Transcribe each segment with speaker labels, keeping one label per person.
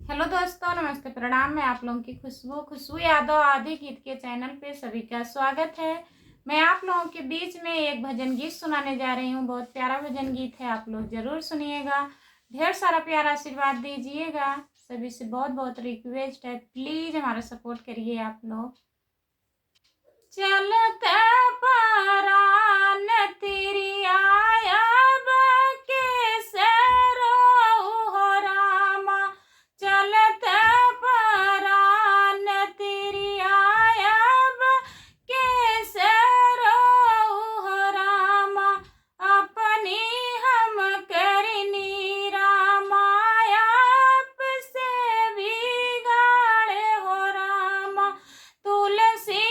Speaker 1: Hello दोस्तों, नमस्ते, प्रणाम। मैं आप लोगों की खुशबू यादव आदि गीत के चैनल पे सभी का स्वागत है। मैं आप लोगों के बीच में एक भजन गीत सुनाने जा रही हूँ। बहुत प्यारा भजन गीत है, आप लोग जरूर सुनिएगा। ढेर सारा प्यारा आशीर्वाद दीजिएगा। सभी से बहुत बहुत रिक्वेस्ट है, प्लीज हमारा सपोर्ट करिए आप लोग। चलते परान तेरी आया कैसे रोऊ हो रामा, चलते परान तेरी आया कैसे रोऊ हो रामा, अपनी हम करनी रामाया से बिगाड़े हो रामा, तुलसी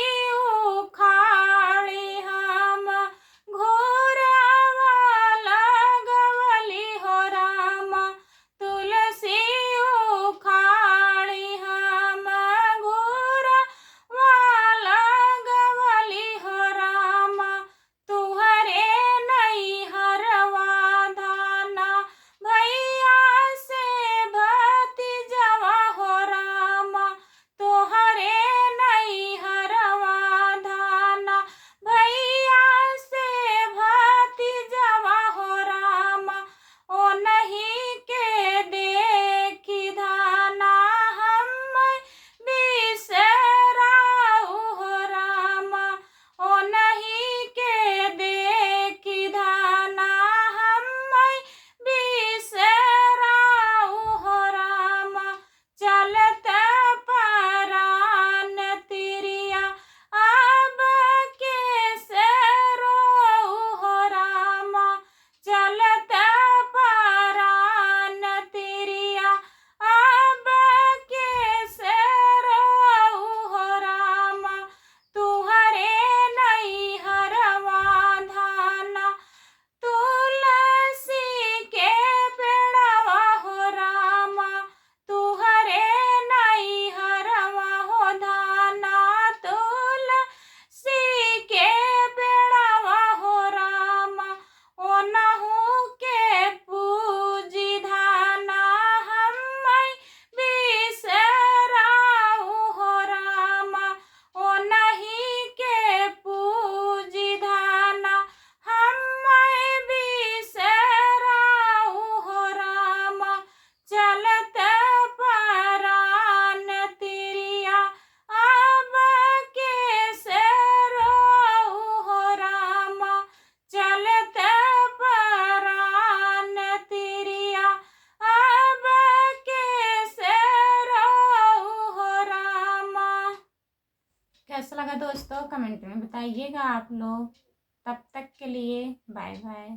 Speaker 1: उखाड़ी हम घोरवा लगवली हो रामा, तुलसी उखाड़ी हम घोरवा लगवली हो रामा, तुहरे नैहरवा धाना भैया से भतीजवा हो रामा, तोहरे नैहरवा धाना भैया से भतीजवा हो रामा, ओ नहीं के देखी धाना हम बिसराऊ हो रामा, ओ नहीं के देखी धाना हम बिसराऊ हो रामा, चलते परान तिरिया अब कैसे रोऊ हो रामा, चलते परान तिरिया अब कैसे रोऊ हो रामा, तुहरे नैहरवा धाना तुलसी के पेड़वा हो रामा, तुहरे नैहरवा हो धाना तुलसी के पेड़वा हो रामा, ओनहु के पूजी धाना हम बिसराऊ हो रामा, ओनही के पूजी धाना हम बिसराऊ हो रामा, चलते परान तिरिया अब कैसे रोऊ हो रामा, चलते परान तिरिया अब कैसे रोऊ हो रामा। कैसा लगा दोस्तों, कमेंट में बताइएगा आप लोग। तब तक के लिए बाय बाय।